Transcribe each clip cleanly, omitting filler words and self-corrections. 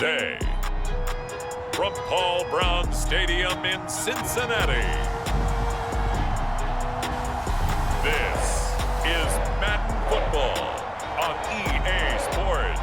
Tuesday. From Paul Brown Stadium in Cincinnati, this is Madden Football on EA Sports.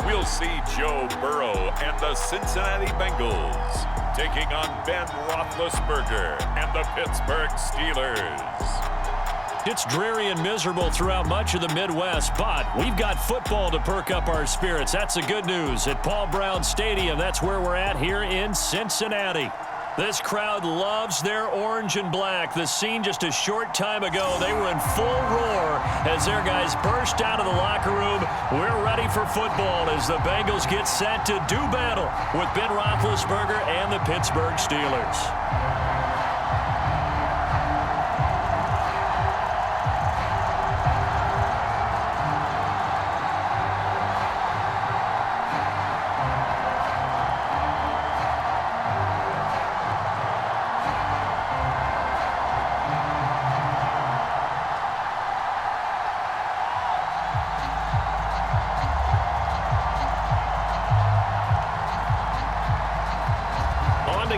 We'll see Joe Burrow and the Cincinnati Bengals taking on Ben Roethlisberger and the Pittsburgh Steelers. It's dreary and miserable throughout much of the Midwest, but we've got football to perk up our spirits. That's the good news. At Paul Brown Stadium, that's where we're at here in Cincinnati. This crowd loves their orange and black. The scene just a short time ago, they were in full roar as their guys burst out of the locker room. We're ready for football as the Bengals get set to do battle with Ben Roethlisberger and the Pittsburgh Steelers.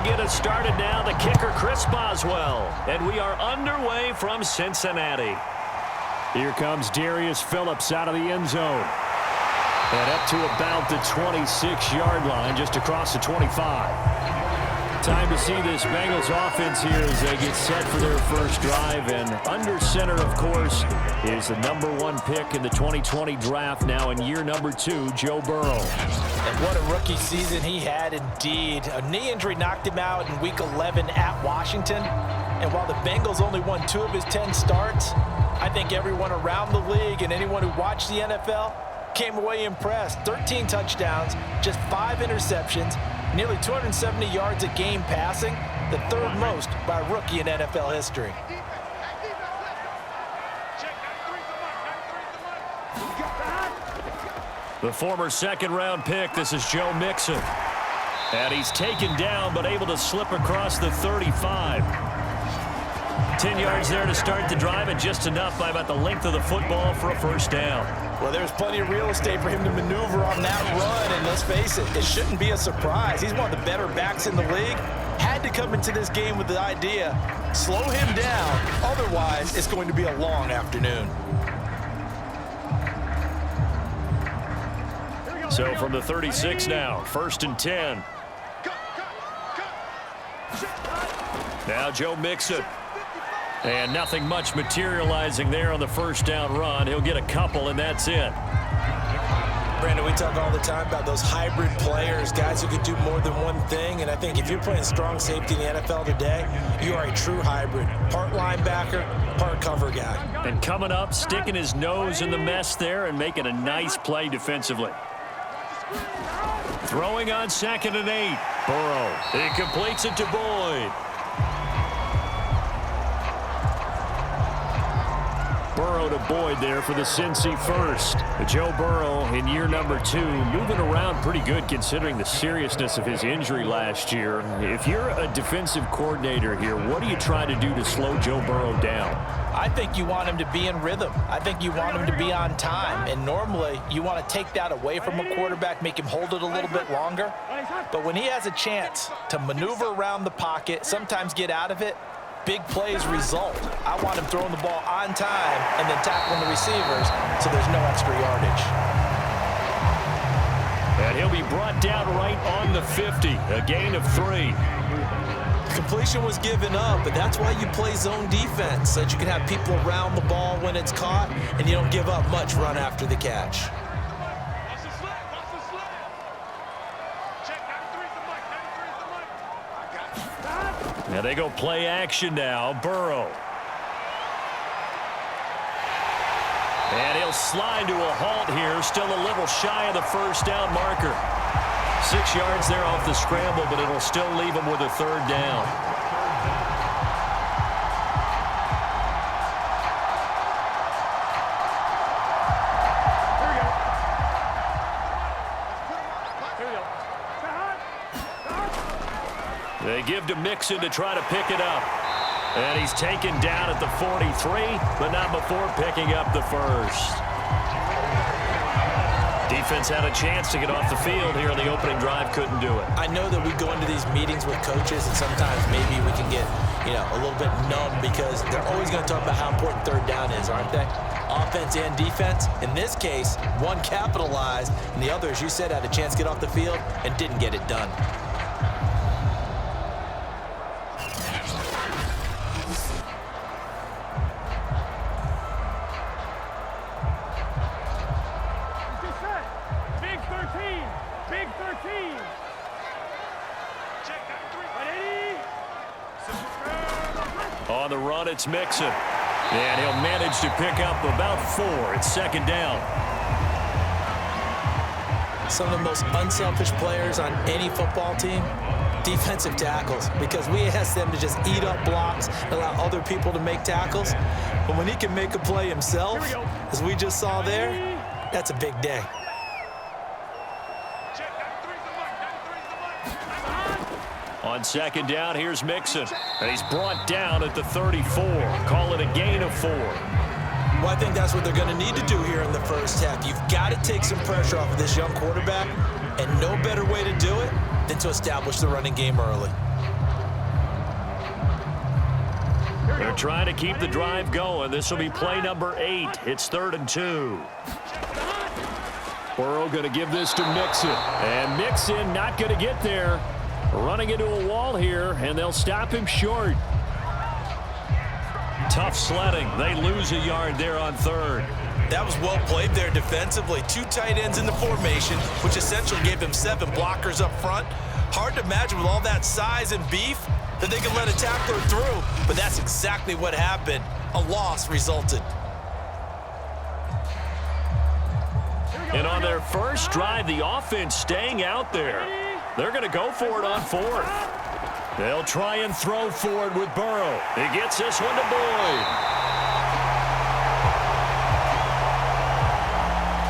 Get us started now, the kicker Chris Boswell, and we are underway from Cincinnati. Here comes Darius Phillips out of the end zone and up to about the 26-yard line, just across the 25. Time to see this Bengals offense here as they get set for their first drive, and under center, of course, is the #1 pick in the 2020 draft, now in year number 2, Joe Burrow. And what a rookie season he had indeed. A knee injury knocked him out in Week 11 at Washington. And while the Bengals only won 2 of his 10 starts, I think everyone around the league and anyone who watched the NFL came away impressed. 13 touchdowns, just 5 interceptions, nearly 270 yards a game passing, the 3rd most by a rookie in NFL history. The former second-round pick, this is Joe Mixon. And he's taken down, but able to slip across the 35. 10 yards there to start the drive, and just enough by about the length of the football for a first down. Well, there's plenty of real estate for him to maneuver on that run, and let's face it, it shouldn't be a surprise. He's one of the better backs in the league. Had to come into this game with the idea, slow him down, otherwise it's going to be a long afternoon. So from the 36 now, 1st and 10. Now Joe Mixon. And nothing much materializing there on the first down run. He'll get a couple, and that's it. Brandon, we talk all the time about those hybrid players, guys who could do more than one thing. And I think if you're playing strong safety in the NFL today, you are a true hybrid. Part linebacker, part cover guy. And coming up, sticking his nose in the mess there and making a nice play defensively. Throwing on 2nd and 8. Burrow. He completes it to Boyd. Burrow to Boyd there for the Cincy first. Joe Burrow in year number 2, moving around pretty good considering the seriousness of his injury last year. If you're a defensive coordinator here, what do you try to do to slow Joe Burrow down? I think you want him to be in rhythm. I think you want him to be on time. And normally, you want to take that away from a quarterback, make him hold it a little bit longer. But when he has a chance to maneuver around the pocket, sometimes get out of it, big plays result. I want him throwing the ball on time and then tackling the receivers so there's no extra yardage. And he'll be brought down right on the 50, a gain of 3. Completion was given up, but that's why you play zone defense, so that you can have people around the ball when it's caught and you don't give up much run after the catch. Now they go play action now. Burrow. And he'll slide to a halt here. Still a little shy of the first down marker. 6 yards there off the scramble, but it'll still leave him with a 3rd down. give to Mixon to try to pick it up. And he's taken down at the 43, but not before picking up the first. Defense had a chance to get off the field here on the opening drive, couldn't do it. I know that we go into these meetings with coaches, and sometimes maybe we can get, a little bit numb because they're always going to talk about how important third down is, aren't they? Offense and defense. In this case, one capitalized, and the other, as you said, had a chance to get off the field and didn't get it done. On the run, it's Mixon. And he'll manage to pick up about 4. It's second down. Some of the most unselfish players on any football team, defensive tackles, because we ask them to just eat up blocks, allow other people to make tackles. But when he can make a play himself, as we just saw there, that's a big day. On second down, here's Mixon. And he's brought down at the 34. Call it a gain of 4. Well, I think that's what they're going to need to do here in the first half. You've got to take some pressure off of this young quarterback, and no better way to do it than to establish the running game early. They're trying to keep the drive going. This will be play number 8. It's 3rd and 2. Burrow going to give this to Mixon. And Mixon not going to get there. Running into a wall here, and they'll stop him short. Tough sledding. They lose a yard there on 3rd. That was well played there defensively. 2 tight ends in the formation, which essentially gave them 7 blockers up front. Hard to imagine with all that size and beef that they could let a tackler through, but that's exactly what happened. A loss resulted. And on their first drive, the offense staying out there. They're going to go for it on 4th. They'll try and throw for it with Burrow. He gets this one to Boyd.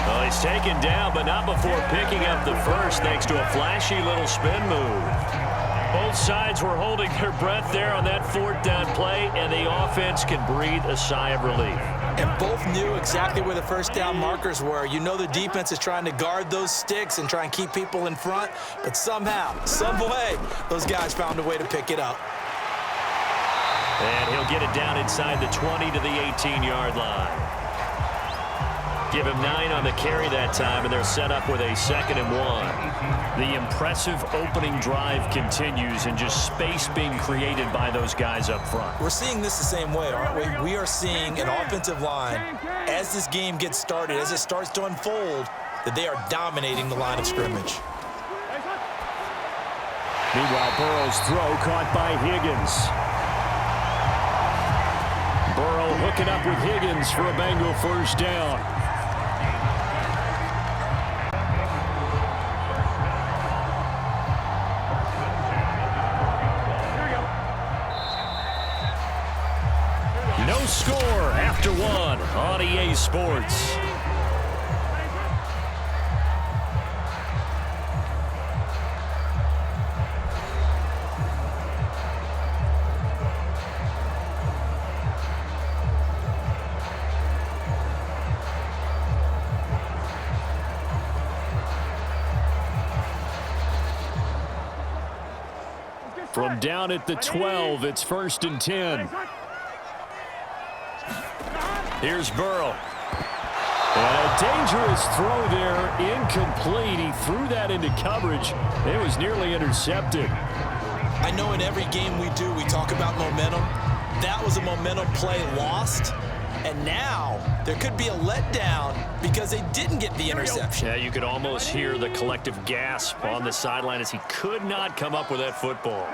Well, he's taken down, but not before picking up the first, thanks to a flashy little spin move. Both sides were holding their breath there on that 4th down play, and the offense can breathe a sigh of relief. And both knew exactly where the first down markers were. You know the defense is trying to guard those sticks and try and keep people in front, but somehow, some way, those guys found a way to pick it up. And he'll get it down inside the 20 to the 18-yard line. Give him 9 on the carry that time, and they're set up with a 2nd and 1. The impressive opening drive continues, and just space being created by those guys up front. We're seeing this the same way, aren't we? We are seeing an offensive line, as this game gets started, as it starts to unfold, that they are dominating the line of scrimmage. Meanwhile, Burrow's throw caught by Higgins. Burrow hooking up with Higgins for a Bengal first down. No score after 1 on EA Sports. From down at the 12, it's 1st and 10. Here's Burrow. And a dangerous throw there, incomplete. He threw that into coverage. It was nearly intercepted. I know in every game we do, we talk about momentum. That was a momentum play lost. And now there could be a letdown because they didn't get the interception. Yeah, you could almost hear the collective gasp on the sideline as he could not come up with that football.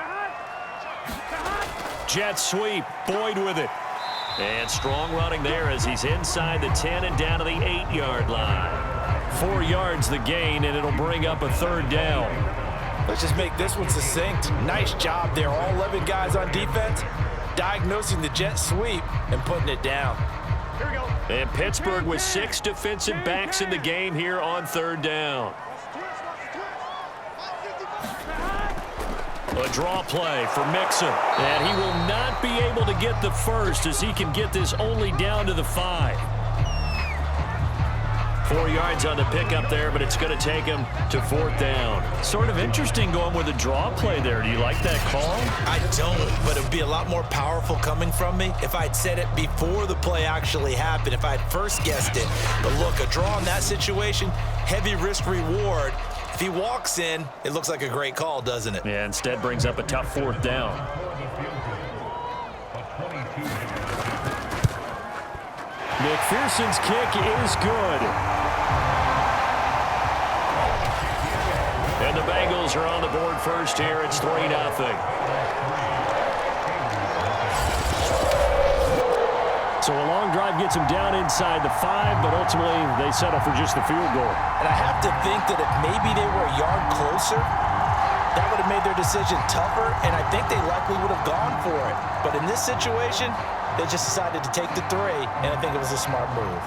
Jet sweep, Boyd with it. And strong running there as he's inside the 10 and down to the 8-yard line. 4 yards the gain, and it'll bring up a 3rd down. Let's just make this one succinct. Nice job there. All 11 guys on defense diagnosing the jet sweep and putting it down. Here we go. And Pittsburgh with 6 defensive backs in the game here on 3rd down. A draw play for Mixon. And he will not be able to get the first as he can get this only down to the 5. 4 yards on the pickup there, but it's going to take him to 4th down. Sort of interesting going with a draw play there. Do you like that call? I don't, but it would be a lot more powerful coming from me if I'd said it before the play actually happened, if I'd first guessed it. But look, a draw in that situation, heavy risk reward. If he walks in, it looks like a great call, doesn't it? Yeah, instead brings up a tough 4th down. McPherson's kick is good. And the Bengals are on the board first here. It's 3-0. So a long drive gets him down inside the 5, but ultimately they settle for just the field goal. And I have to think that if maybe they were a yard closer, that would have made their decision tougher, and I think they likely would have gone for it. But in this situation, they just decided to take the 3, and I think it was a smart move.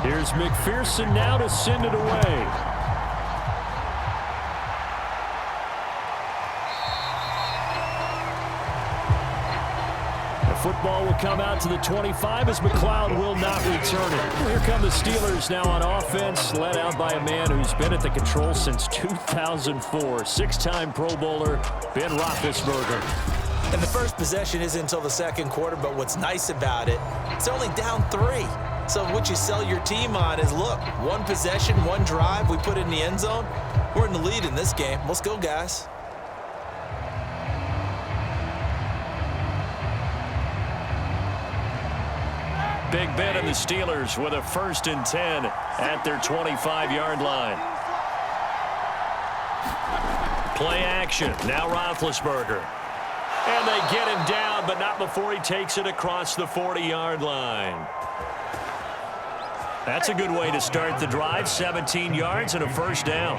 Here's McPherson now to send it away. Football will come out to the 25 as McLeod will not return it. Here come the Steelers now on offense, led out by a man who's been at the control since 2004. 6-time Pro Bowler, Ben Roethlisberger. And the first possession isn't until the second quarter, but what's nice about it, it's only down 3. So what you sell your team on is, look, 1 possession, 1 drive, we put it in the end zone. We're in the lead in this game. Let's go, guys. Big Ben and the Steelers with a 1st and 10 at their 25-yard line. Play action. Now Roethlisberger. And they get him down, but not before he takes it across the 40-yard line. That's a good way to start the drive. 17 yards and a 1st down.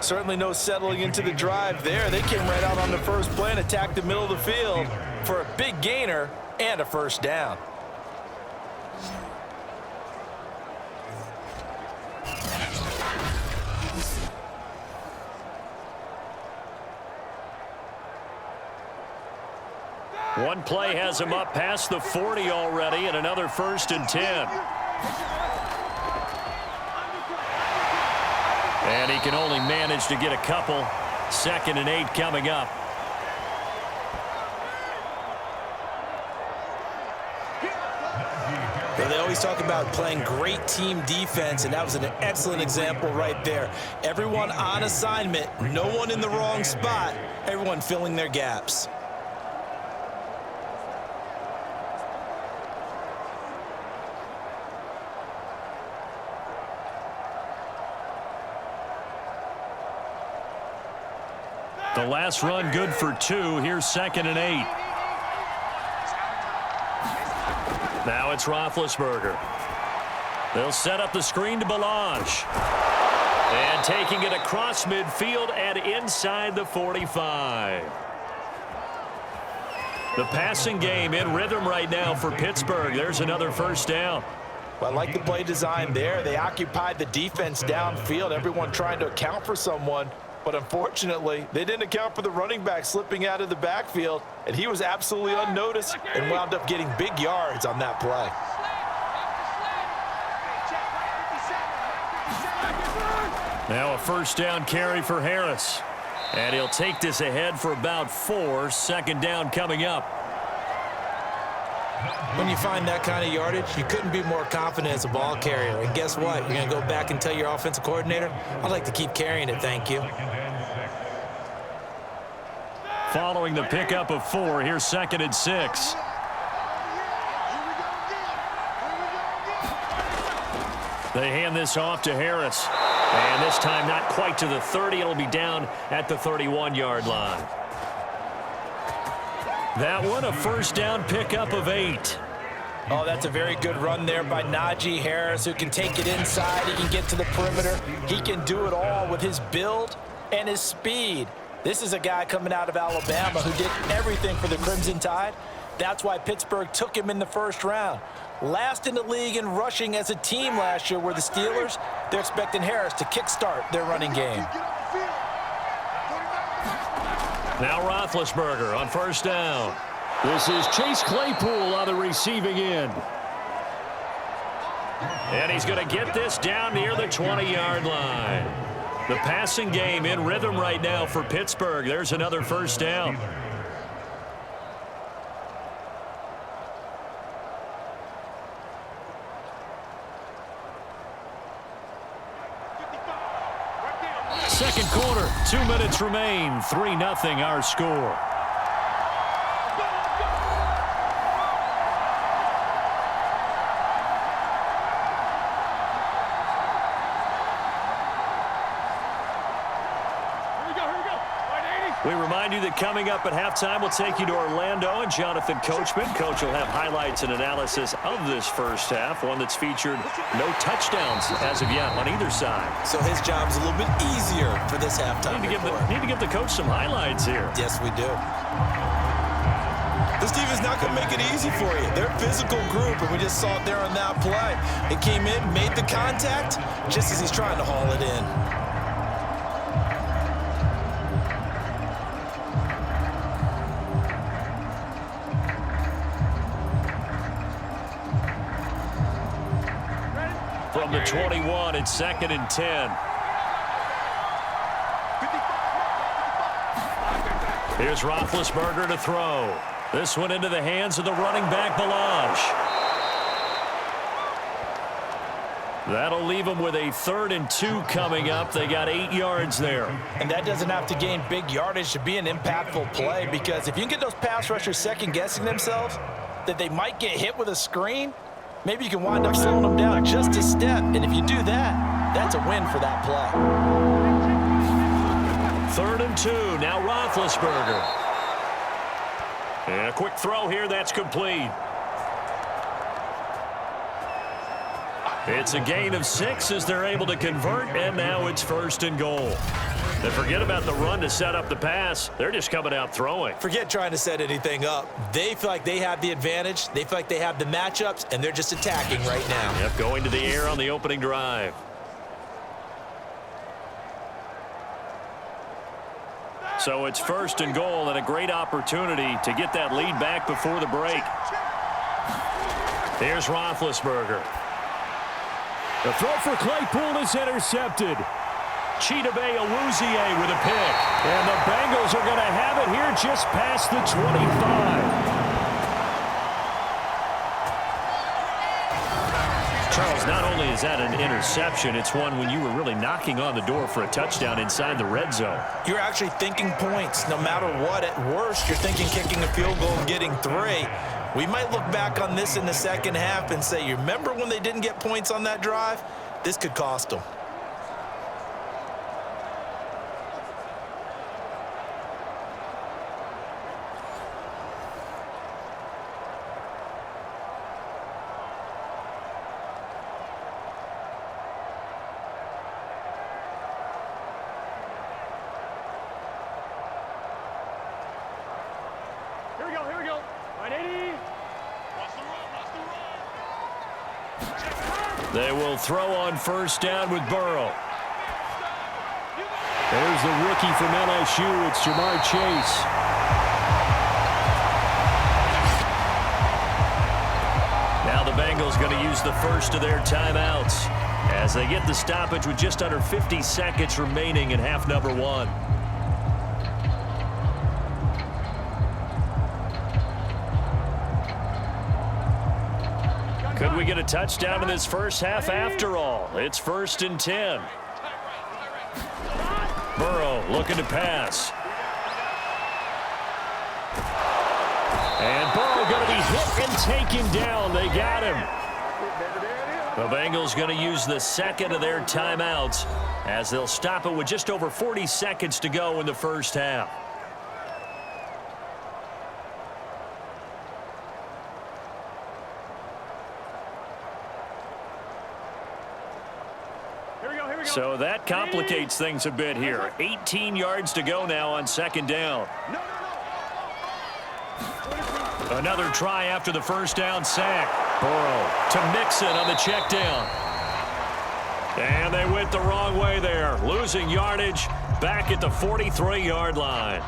Certainly no settling into the drive there. They came right out on the first play and attacked the middle of the field for a big gainer and a 1st down. One play has him up past the 40 already, and another 1st and 10. And he can only manage to get a couple. 2nd and 8 coming up. They always talk about playing great team defense, and that was an excellent example right there. Everyone on assignment, no one in the wrong spot, everyone filling their gaps. The last run good for 2. Here's 2nd and 8. Now it's Roethlisberger. They'll set up the screen to Ballage. And taking it across midfield and inside the 45. The passing game in rhythm right now for Pittsburgh. There's another 1st down. Well, I like the play design there. They occupied the defense downfield, everyone trying to account for someone. But unfortunately, they didn't account for the running back slipping out of the backfield, and he was absolutely unnoticed and wound up getting big yards on that play. Now a 1st down carry for Harris. And he'll take this ahead for about 4. 2nd down coming up. When you find that kind of yardage, you couldn't be more confident as a ball carrier. And guess what? You're going to go back and tell your offensive coordinator, I'd like to keep carrying it, thank you. Following the pickup of 4, here's 2nd and 6. They hand this off to Harris. And this time not quite to the 30. It'll be down at the 31-yard line. That one, a 1st down pickup of 8. Oh, that's a very good run there by Najee Harris, who can take it inside. He can get to the perimeter. He can do it all with his build and his speed. This is a guy coming out of Alabama who did everything for the Crimson Tide, That's why Pittsburgh took him in the first round. Last in the league in rushing as a team last year were the Steelers. They're expecting Harris to kickstart their running game. Now Roethlisberger on first down. This is Chase Claypool on the receiving end. And he's going to get this down near the 20-yard line. The passing game in rhythm right now for Pittsburgh. There's another first down. Second quarter, 2 minutes remain. 3-0 our score. We remind you that coming up at halftime, we'll take you to Orlando and Jonathan Coachman. Coach will have highlights and analysis of this first half, one that's featured no touchdowns as of yet on either side. So his job's a little bit easier for this halftime. Need to give the coach some highlights here. Yes, we do. This team is not going to make it easy for you. They're a physical group, and we just saw it there on that play. It came in, made the contact, just as he's trying to haul it in. From the 21, it's 2nd and 10. Here's Roethlisberger to throw. This one into the hands of the running back, Balaj. That'll leave them with a 3rd and 2 coming up. They got 8 yards there. And that doesn't have to gain big yardage to be an impactful play, because if you can get those pass rushers second-guessing themselves that they might get hit with a screen, maybe you can wind up slowing them down just a step. And if you do that, that's a win for that play. 3rd and 2. Now Roethlisberger. And a quick throw here. That's complete. It's a gain of 6 as they're able to convert. And now it's 1st and goal. And forget about the run to set up the pass. They're just coming out throwing. Forget trying to set anything up. They feel like they have the advantage. They feel like they have the matchups, and they're just attacking right now. Yep, going to the air on the opening drive. So it's 1st and goal, and a great opportunity to get that lead back before the break. Here's Roethlisberger. The throw for Claypool is intercepted. Chidobe Awuzie with a pick. And the Bengals are going to have it here just past the 25. Charles, not only is that an interception, it's one when you were really knocking on the door for a touchdown inside the red zone. You're actually thinking points no matter what. At worst, you're thinking kicking a field goal and getting 3. We might look back on this in the second half and say, you remember when they didn't get points on that drive? This could cost them. Here we go. 180. They will throw on 1st down with Burrow. There's the rookie from LSU. It's Jamar Chase. Now the Bengals going to use the first of their timeouts as they get the stoppage with just under 50 seconds remaining in half number 1. Could we get a touchdown in this first half after all? It's 1st and 10. Burrow looking to pass. And Burrow going to be hit and taken down. They got him. The Bengals going to use the 2nd of their timeouts as they'll stop it with just over 40 seconds to go in the first half. So that complicates things a bit here. 18 yards to go now on 2nd down. Another try after the first down sack. Burrow to Mixon on the check down. And they went the wrong way there, losing yardage back at the 43-yard line.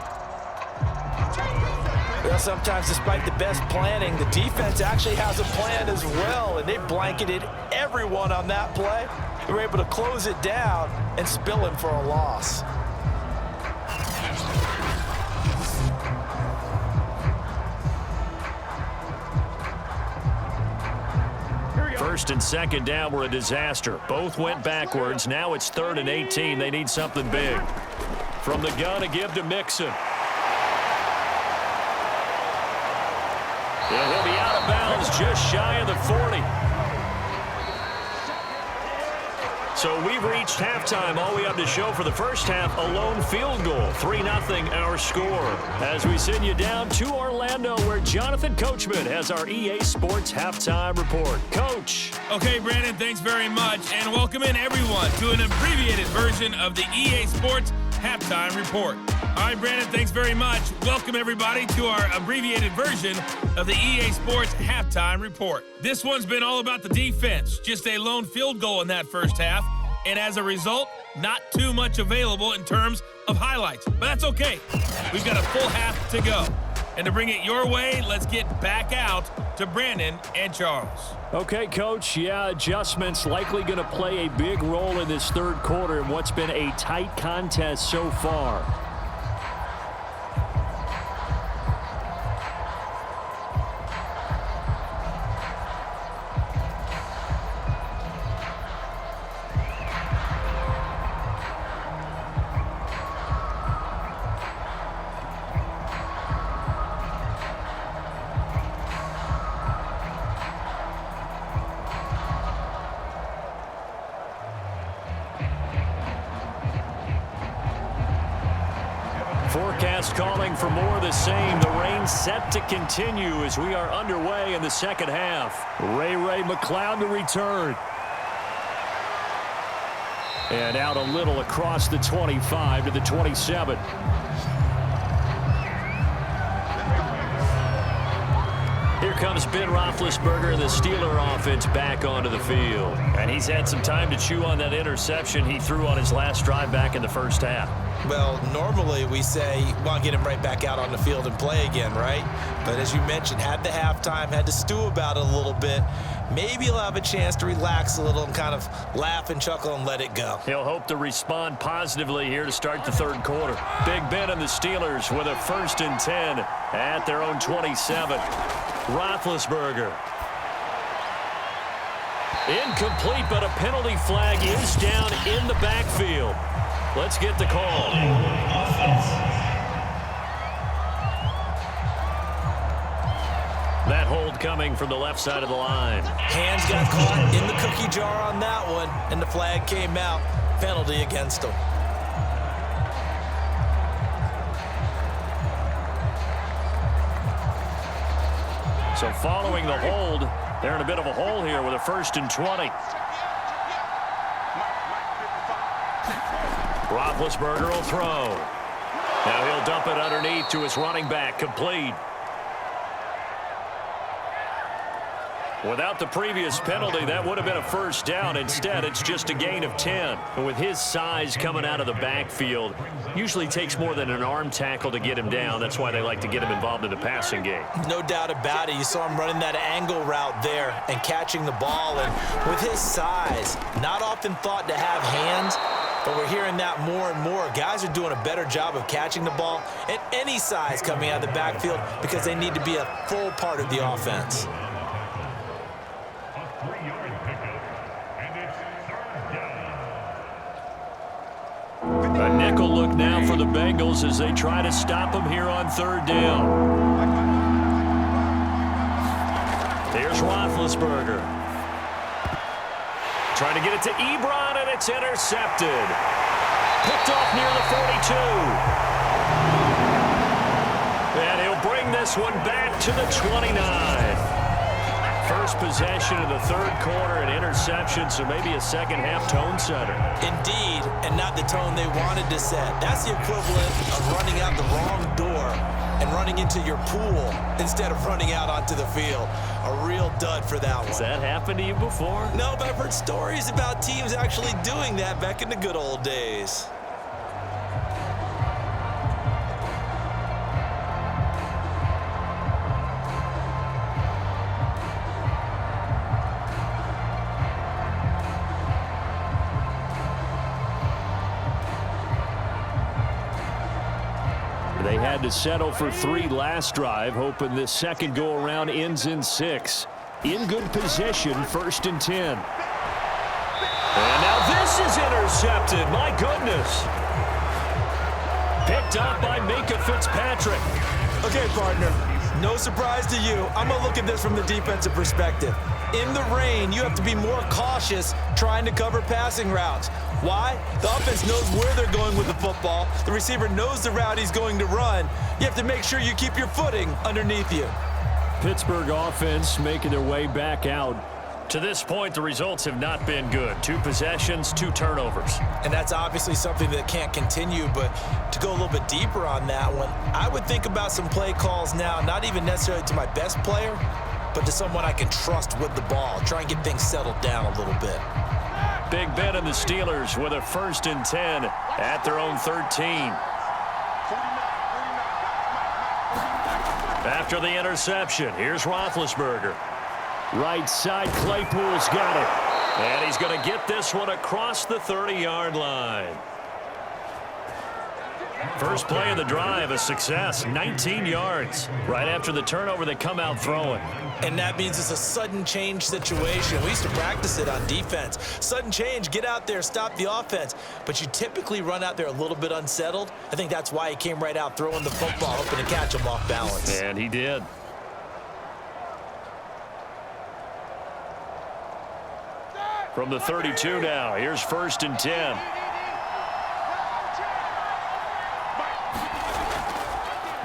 Well, sometimes despite the best planning, the defense actually has a plan as well, and they blanketed everyone on that play. They were able to close it down and spill him for a loss. First and second down were a disaster. Both went backwards. Now it's 3rd and 18. They need something big. From the gun, a give to Mixon. And he'll be out of bounds just shy of the 40. So we've reached halftime. All we have to show for the first half, a lone field goal. 3-0 our score. As we send you down to Orlando, where Jonathan Coachman has our EA Sports Halftime Report. Coach. Okay, Brandon, thanks very much. And welcome in, everyone, to an abbreviated version of the EA Sports Halftime Report. All right, Brandon, thanks very much. Welcome, everybody, to our abbreviated version of the EA Sports Halftime Report. This one's been all about the defense. Just a lone field goal in that first half. And as a result, not too much available in terms of highlights. But that's okay. We've got a full half to go. And to bring it your way, let's get back out to Brandon and Charles. Okay, Coach. Yeah, adjustments likely going to play a big role in this third quarter in what's been a tight contest so far. Forecast calling for more of the same. The rain set to continue as we are underway in the second half. Ray McCloud to return. And out a little across the 25 to the 27. Here comes Ben Roethlisberger and the Steeler offense back onto the field. And he's had some time to chew on that interception he threw on his last drive back in the first half. Well, normally we say, well, get him right back out on the field and play again, right? But as you mentioned, had the halftime, had to stew about it a little bit. Maybe he'll have a chance to relax a little and kind of laugh and chuckle and let it go. He'll hope to respond positively here to start the third quarter. Big Ben and the Steelers with a 1st and 10 at their own 27. Roethlisberger. Incomplete, but a penalty flag is down in the backfield. Let's get the call. That hold coming from the left side of the line. Hands got caught in the cookie jar on that one, and the flag came out. Penalty against him. So following the hold, they're in a bit of a hole here with a 1st and 20. Roethlisberger will throw. Now he'll dump it underneath to his running back, complete. Without the previous penalty, that would have been a 1st down. Instead, it's just a gain of 10. And with his size coming out of the backfield, usually takes more than an arm tackle to get him down. That's why they like to get him involved in the passing game. No doubt about it. You saw him running that angle route there and catching the ball. And with his size, not often thought to have hands, but we're hearing that more and more. Guys are doing a better job of catching the ball at any size coming out of the backfield because they need to be a full part of the offense. A nickel look now for the Bengals as they try to stop him here on 3rd down. Here's Roethlisberger. Trying to get it to Ebron, and it's intercepted. Picked off near the 42. And he'll bring this one back to the 29. First possession of the third quarter, an interception, so maybe a second-half tone setter. Indeed, and not the tone they wanted to set. That's the equivalent of running out the wrong door and running into your pool instead of running out onto the field. A real dud for that one. Has that happened to you before? No, but I've heard stories about teams actually doing that back in the good old days. They had to settle for 3 last drive, hoping this second go-around ends in 6. In good position, 1st and 10. And now this is intercepted. My goodness. Picked up by Minka Fitzpatrick. Okay, partner, no surprise to you. I'm going to look at this from the defensive perspective. In the rain, you have to be more cautious trying to cover passing routes. Why? The offense knows where they're going with the football. The receiver knows the route he's going to run. You have to make sure you keep your footing underneath you. Pittsburgh offense making their way back out. To this point, the results have not been good. 2 possessions, 2 turnovers. And that's obviously something that can't continue, but to go a little bit deeper on that one, I would think about some play calls now, not even necessarily to my best player, but to someone I can trust with the ball. Try and get things settled down a little bit. Big Ben and the Steelers with a 1st and 10 at their own 13. After the interception, here's Roethlisberger. Right side, Claypool's got it. And he's going to get this one across the 30-yard line. First play of the drive, a success, 19 yards. Right after the turnover, they come out throwing. And that means it's a sudden change situation. We used to practice it on defense. Sudden change, get out there, stop the offense. But you typically run out there a little bit unsettled. I think that's why he came right out throwing the football, hoping to catch him off balance. And he did. From the 32 now, here's 1st and 10.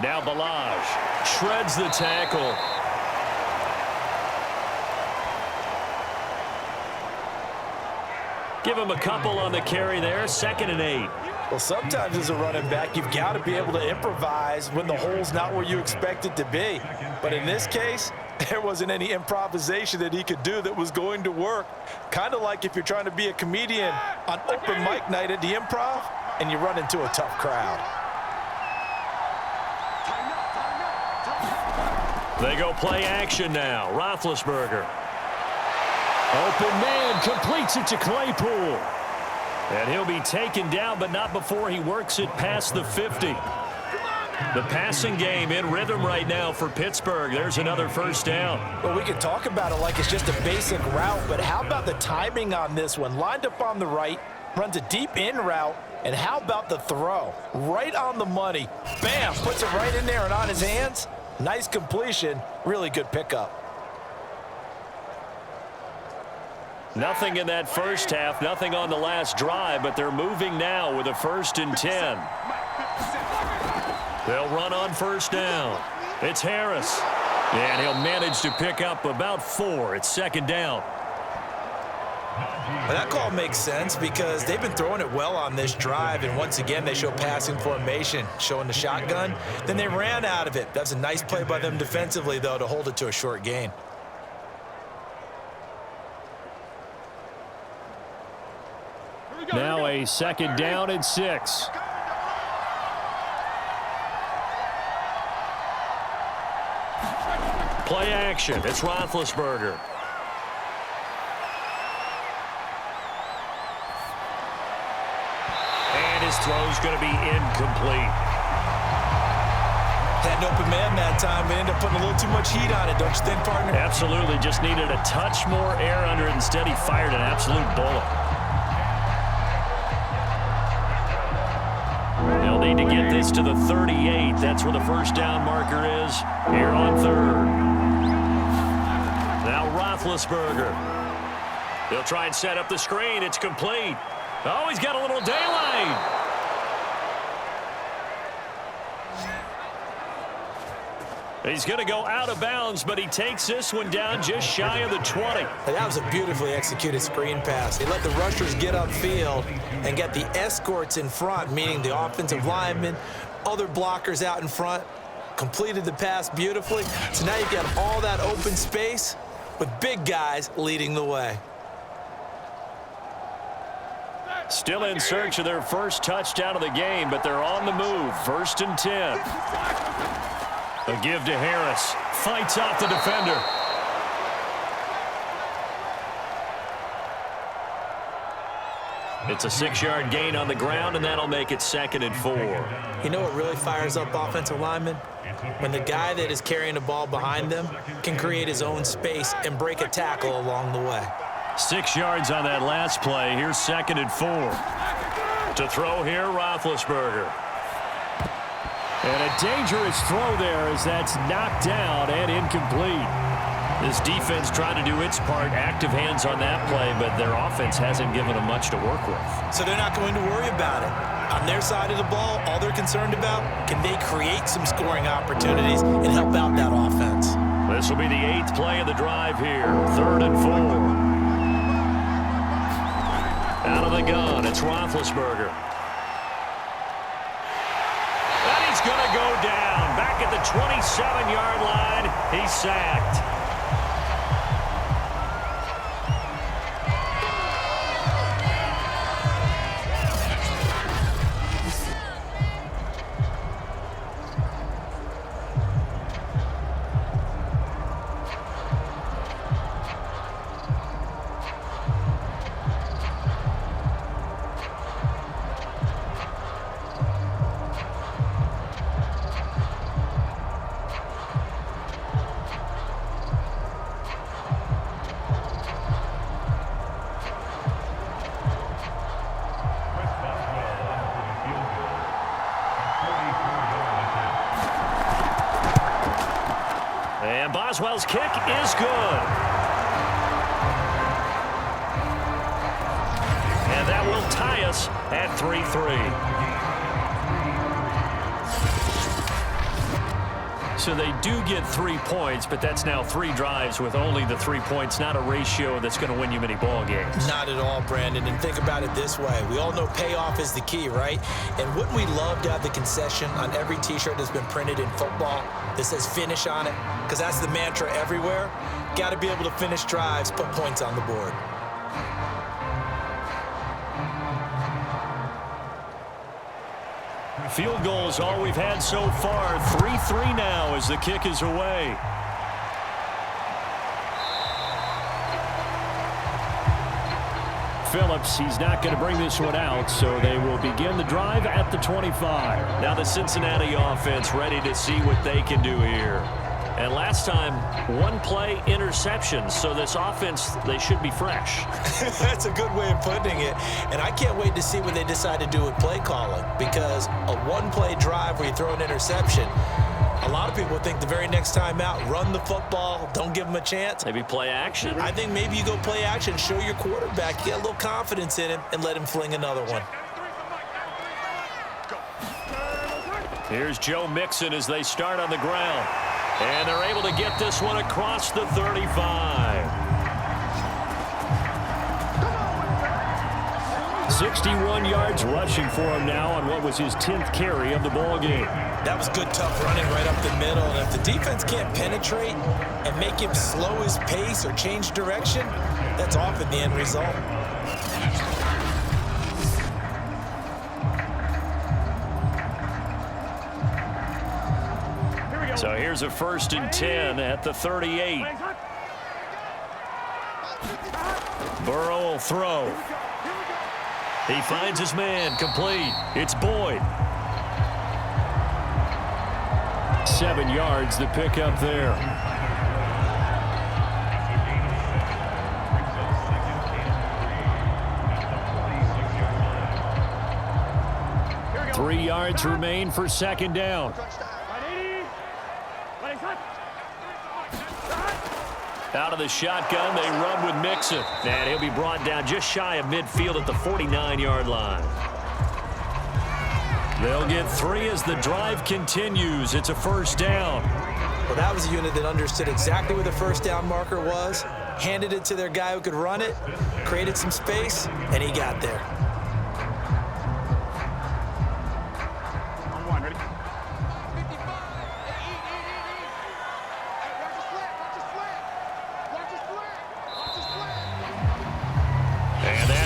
Now Balaj shreds the tackle. Give him a couple on the carry there. 2nd and 8. Well, sometimes as a running back, you've got to be able to improvise when the hole's not where you expect it to be. But in this case, there wasn't any improvisation that he could do that was going to work. Kind of like if you're trying to be a comedian on open mic night at the Improv and you run into a tough crowd. They go play action now. Roethlisberger. Open man completes it to Claypool. And he'll be taken down, but not before he works it past the 50. The passing game in rhythm right now for Pittsburgh. There's another 1st down. Well, we can talk about it like it's just a basic route, but how about the timing on this one? Lined up on the right, runs a deep in route, and how about the throw? Right on the money. Bam! Puts it right in there and on his hands. Nice completion. Really good pickup. Nothing in that first half, nothing on the last drive, but they're moving now with a 1st and 10. They'll run on 1st down. It's Harris. And he'll manage to pick up about 4. It's 2nd down. Well, that call makes sense because they've been throwing it well on this drive, and once again they show passing formation, showing the shotgun. Then they ran out of it. That's a nice play by them defensively, though, to hold it to a short gain. Now a 2nd down and 6. Play action. It's Roethlisberger. And his throw's going to be incomplete. Had an open man that time, but ended up putting a little too much heat on it, don't you think, partner? Absolutely. Just needed a touch more air under it. Instead, he fired an absolute bullet. They'll need to get this to the 38. That's where the 1st down marker is here on 3rd. Now Roethlisberger. They'll try and set up the screen. It's complete. Oh, he's got a little daylight. He's going to go out of bounds, but he takes this one down just shy of the 20. That was a beautifully executed screen pass. They let the rushers get upfield and get the escorts in front, meaning the offensive linemen, other blockers out in front. completed the pass beautifully. So now you've got all that open space with big guys leading the way. Still in search of their first touchdown of the game, but they're on the move. 1st and 10. A give to Harris. Fights off the defender. It's a 6-yard gain on the ground, and that'll make it 2nd and 4. You know what really fires up offensive linemen? When the guy that is carrying the ball behind them can create his own space and break a tackle along the way. 6 yards on that last play. Here's 2nd and 4. To throw here, Roethlisberger. And a dangerous throw there as that's knocked down and incomplete. This defense trying to do its part, active hands on that play, but their offense hasn't given them much to work with. So they're not going to worry about it. On their side of the ball, all they're concerned about, can they create some scoring opportunities and help out that offense? This will be the 8th play of the drive here. 3rd and 4. Out of the gun, it's Roethlisberger. And he's going to go down. Back at the 27-yard line, he's sacked. Boswell's kick is good. And that will tie us at 3-3. So they do get 3 points, but that's now 3 drives with only the 3 points, not a ratio that's going to win you many ball games. Not at all, Brandon. And think about it this way. We all know payoff is the key, right? And wouldn't we love to have the concession on every T-shirt that's been printed in football that says finish on it? Because that's the mantra everywhere. Got to be able to finish drives, put points on the board. Field goal is all we've had so far. 3-3 now as the kick is away. Phillips, he's not going to bring this one out, so they will begin the drive at the 25. Now the Cincinnati offense ready to see what they can do here. And last time, 1 play interception, so this offense, they should be fresh. That's a good way of putting it. And I can't wait to see what they decide to do with play calling, because a 1-play drive where you throw an interception, a lot of people think the very next time out, run the football, don't give them a chance. Maybe play action? I think maybe you go play action, show your quarterback, you get a little confidence in him, and let him fling another one. Here's Joe Mixon as they start on the ground. And they're able to get this one across the 35. 61 yards rushing for him now on what was his 10th carry of the ball game. That was good, tough running right up the middle. And if the defense can't penetrate and make him slow his pace or change direction, that's often the end result. So here's a 1st and 10 at the 38. Burrow will throw. He finds his man, complete. It's Boyd. 7 yards to pick up there. Three yards remain for 2nd down. Out of the shotgun, they run with Mixon. And he'll be brought down just shy of midfield at the 49-yard line. They'll get 3 as the drive continues. It's a 1st down. Well, that was a unit that understood exactly where the 1st down marker was, handed it to their guy who could run it, created some space, and he got there.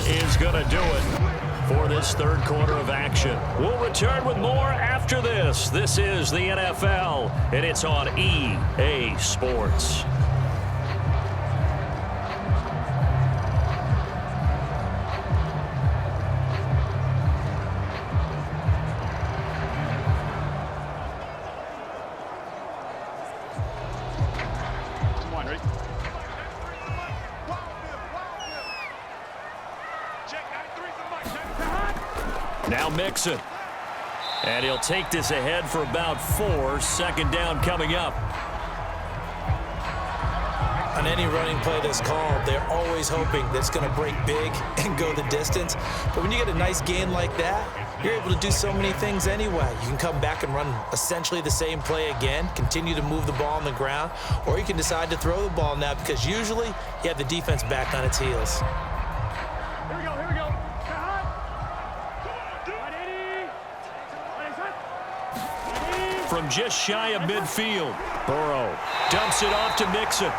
is going to do it for this third quarter of action. We'll return with more after this. This is the NFL, and it's on EA Sports. Now Mixon. And he'll take this ahead for about 4. Second down coming up. On any running play that's called, they're always hoping that it's going to break big and go the distance. But when you get a nice gain like that, you're able to do so many things anyway. You can come back and run essentially the same play again, continue to move the ball on the ground, or you can decide to throw the ball now because usually you have the defense back on its heels. From just shy of midfield, Burrow dumps it off to Mixon.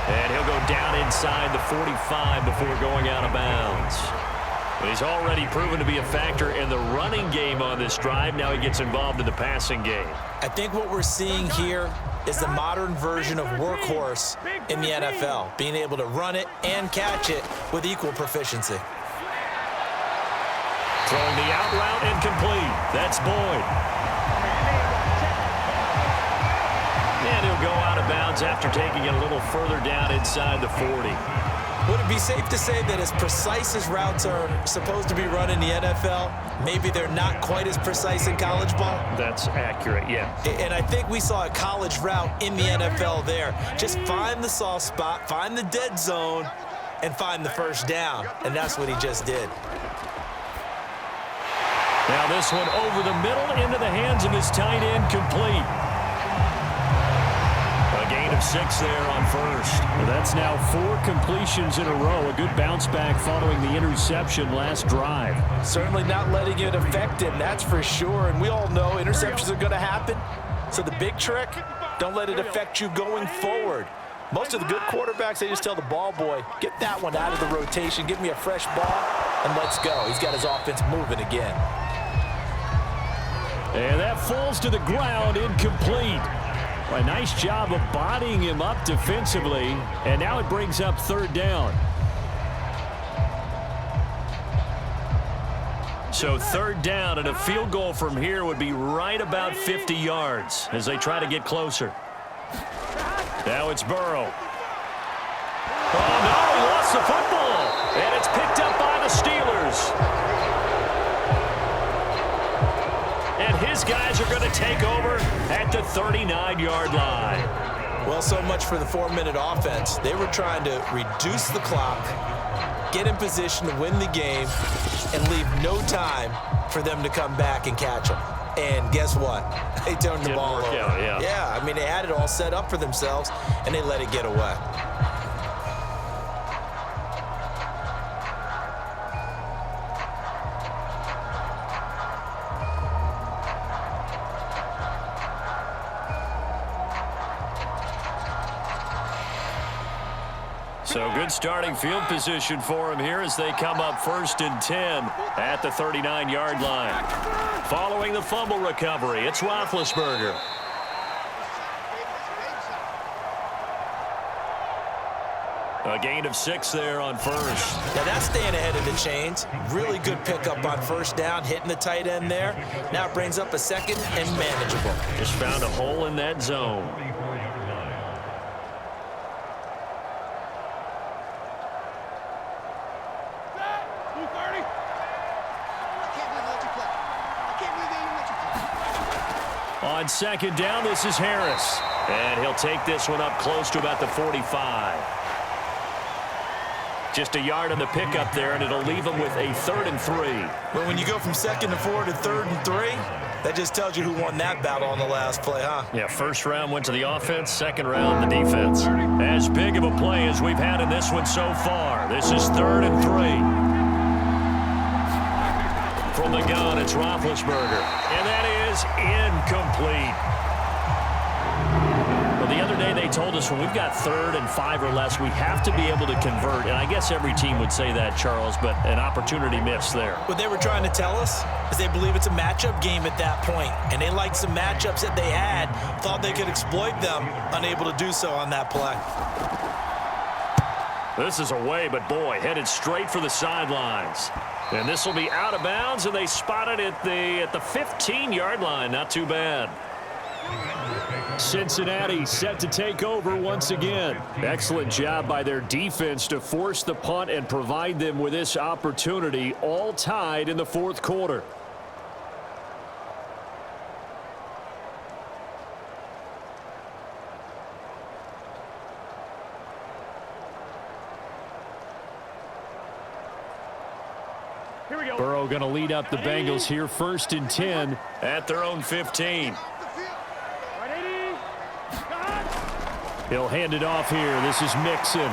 And he'll go down inside the 45 before going out of bounds. He's already proven to be a factor in the running game on this drive. Now he gets involved in the passing game. I think what we're seeing here is the modern version of workhorse in the NFL, being able to run it and catch it with equal proficiency. Throwing the out route incomplete. That's Boyd. And he'll go out of bounds after taking it a little further down inside the 40. Would it be safe to say that as precise as routes are supposed to be run in the NFL, maybe they're not quite as precise in college ball? That's accurate, yeah. And I think we saw a college route in the NFL there. Just find the soft spot, find the dead zone, and find the first down. And that's what he just did. Now this one over the middle into the hands of his tight end, complete. A gain of 6 there on first. Well, that's now 4 completions in a row. A good bounce back following the interception last drive. Certainly not letting it affect him, that's for sure. And we all know interceptions are going to happen. So the big trick, don't let it affect you going forward. Most of the good quarterbacks, they just tell the ball boy, get that one out of the rotation, give me a fresh ball, and let's go. He's got his offense moving again. And that falls to the ground, incomplete. A nice job of bodying him up defensively, and now it brings up third down. So third down, and a field goal from here would be right about 50 yards as they try to get closer. Now it's Burrow. Oh, no, he lost the football, and it's picked up by the Steelers. And his guys are going to take over at the 39-yard line. Well, so much for the 4-minute offense. They were trying to reduce the clock, get in position to win the game, and leave no time for them to come back and catch them. And guess what? They turned the ball over. Yeah, I mean, they had it all set up for themselves, and they let it get away. So good starting field position for him here as they come up 1st and 10 at the 39-yard line. Following the fumble recovery, it's Roethlisberger. A gain of 6 there on first. Now that's staying ahead of the chains. Really good pickup on first down, hitting the tight end there. Now it brings up a second and manageable. Just found a hole in that zone. On second down, this is Harris. And he'll take this one up close to about the 45. Just a yard on the pickup there, and it'll leave him with a 3rd and 3. Well, when you go from 2nd to 4 to 3rd and 3, that just tells you who won that battle on the last play, huh? Yeah, first round went to the offense, second round the defense. As big of a play as we've had in this one so far. This is 3rd and 3. From the gun, it's Roethlisberger. And that is incomplete. The The other day they told us when we've got 3rd and 5 or less, we have to be able to convert. And I guess every team would say that, Charles, but an opportunity missed there. What they were trying to tell us is they believe it's a matchup game at that point, and they liked some matchups that they had, thought they could exploit them, unable to do so on that play. This is away, but boy, headed straight for the sidelines. And this will be out of bounds, and they spot it at the 15-yard line. Not too bad. Cincinnati set to take over once again. Excellent job by their defense to force the punt and provide them with this opportunity, all tied in the 4th quarter. Burrow going to lead up the Bengals here, 1st and 10 at their own 15. He'll hand it off here. This is Mixon.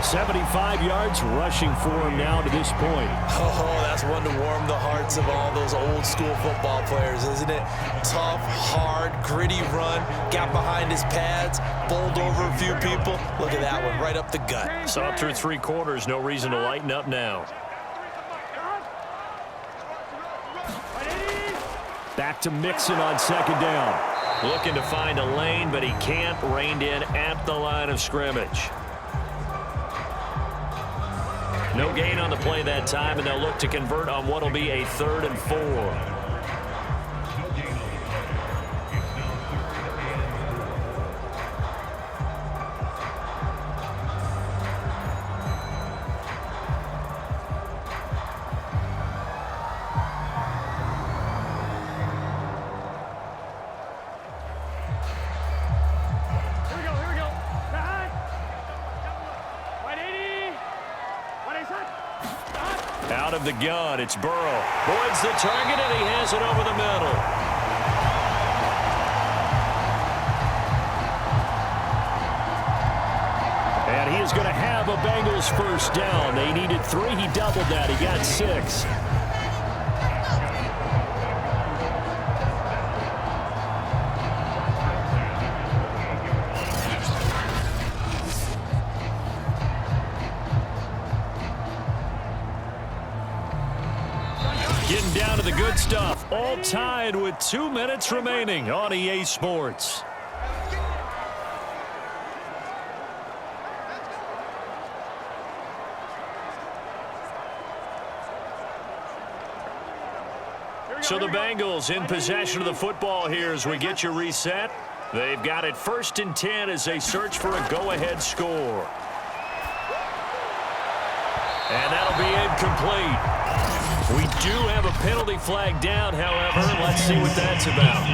75 yards rushing for him now to this point. Oh, that's one to warm the hearts of all those old school football players, isn't it? Tough, hard, gritty run, got behind his pads, bowled over a few people. Look at that one, right up the gut. Saw it through 3 quarters, no reason to lighten up now. Back to Mixon on 2nd down. Looking to find a lane, but he can't. Reined in at the line of scrimmage. No gain on the play that time, and they'll look to convert on what will be a 3rd and 4. Out of the gun, it's Burrow. Boyd's the target, and he has it over the middle. And he is going to have a Bengals 1st down. They needed 3. He doubled that. He got 6. Getting down to the good stuff. All tied with 2 minutes remaining on EA Sports. So the Bengals in possession of the football here as we get you reset. They've got it 1st and 10 as they search for a go-ahead score. And that'll be incomplete. We do have a penalty flag down, however. Let's see what that's about.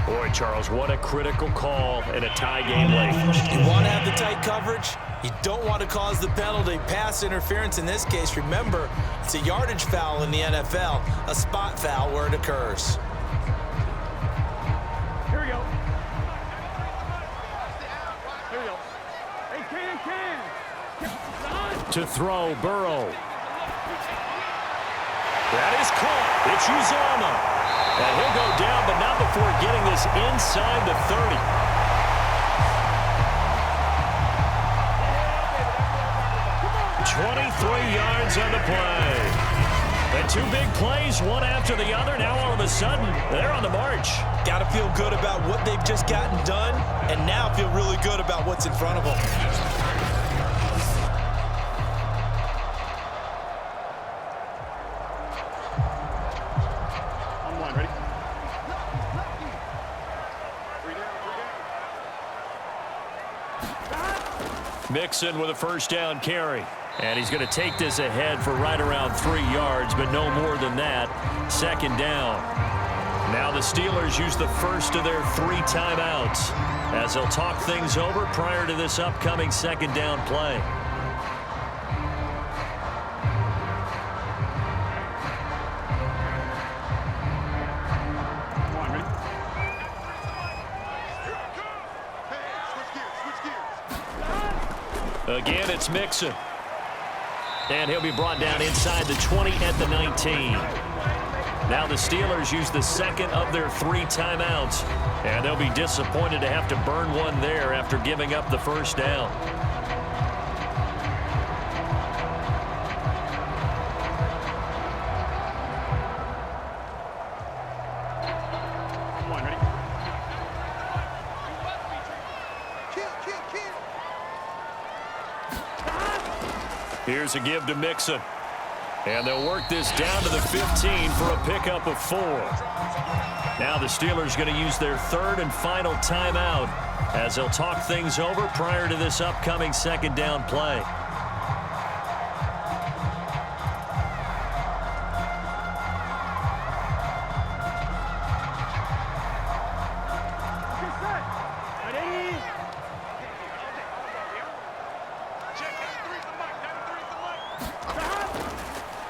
Boy, Charles, what a critical call in a tie game late. You want to have the tight coverage. You don't want to cause the penalty. Pass interference in this case. Remember, it's a yardage foul in the NFL, a spot foul where it occurs. Here we go. Here we go. Hey, can. To throw, Burrow. That is caught. It's Uzomah. And he'll go down, but not before getting this inside the 30. 23 yards on the play. And 2 big plays, one after the other. Now all of a sudden, they're on the march. Got to feel good about what they've just gotten done, and now feel really good about what's in front of them. Mixon with a 1st down carry. And he's going to take this ahead for right around 3 yards, but no more than that. 2nd down. Now the Steelers use the first of their 3 timeouts as they'll talk things over prior to this upcoming 2nd down play. Again, it's Mixon. And he'll be brought down inside the 20 at the 19. Now the Steelers use the second of their 3 timeouts. And they'll be disappointed to have to burn one there after giving up the first down. Here's a give to Mixon. And they'll work this down to the 15 for a pickup of 4. Now the Steelers going to use their 3rd and final timeout as they'll talk things over prior to this upcoming second down play.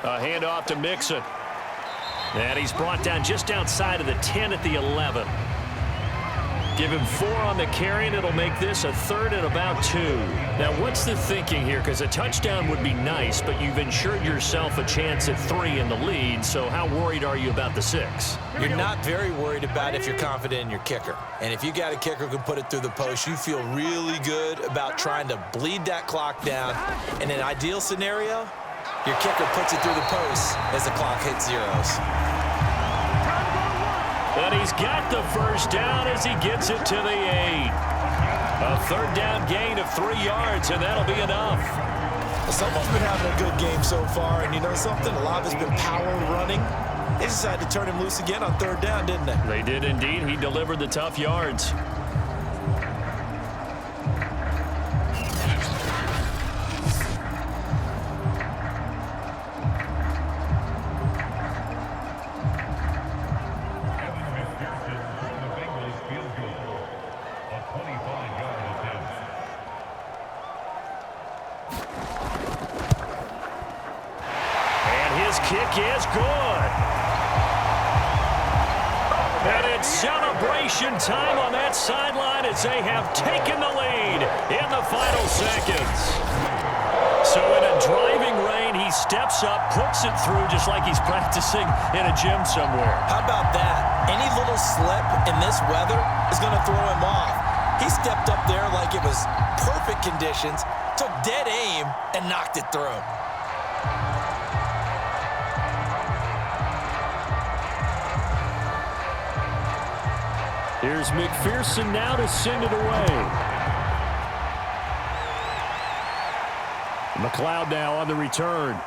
A handoff to Mixon. And he's brought down just outside of the 10 at the 11. Give him 4 on the carry, and it'll make this a 3rd and about 2. Now, what's the thinking here? Because a touchdown would be nice, but you've ensured yourself a chance at 3 in the lead, so how worried are you about the 6? You're not very worried about if you're confident in your kicker. And if you got a kicker who can put it through the post, you feel really good about trying to bleed that clock down. In an ideal scenario, your kicker puts it through the post as the clock hits zeros. And he's got the first down as he gets it to the 8. A 3rd down gain of 3 yards, and that'll be enough. Well, someone's been having a good game so far, and you know something? A lot of it's been power running. They decided to turn him loose again on 3rd down, didn't they? They did indeed. He delivered the tough yards. Kick is good. And it's celebration time on that sideline as they have taken the lead in the final seconds. So in a driving rain, he steps up, puts it through just like he's practicing in a gym somewhere. How about that? Any little slip in this weather is going to throw him off. He stepped up there like it was perfect conditions, took dead aim, and knocked it through. Here's McPherson now to send it away. McLeod now on the return.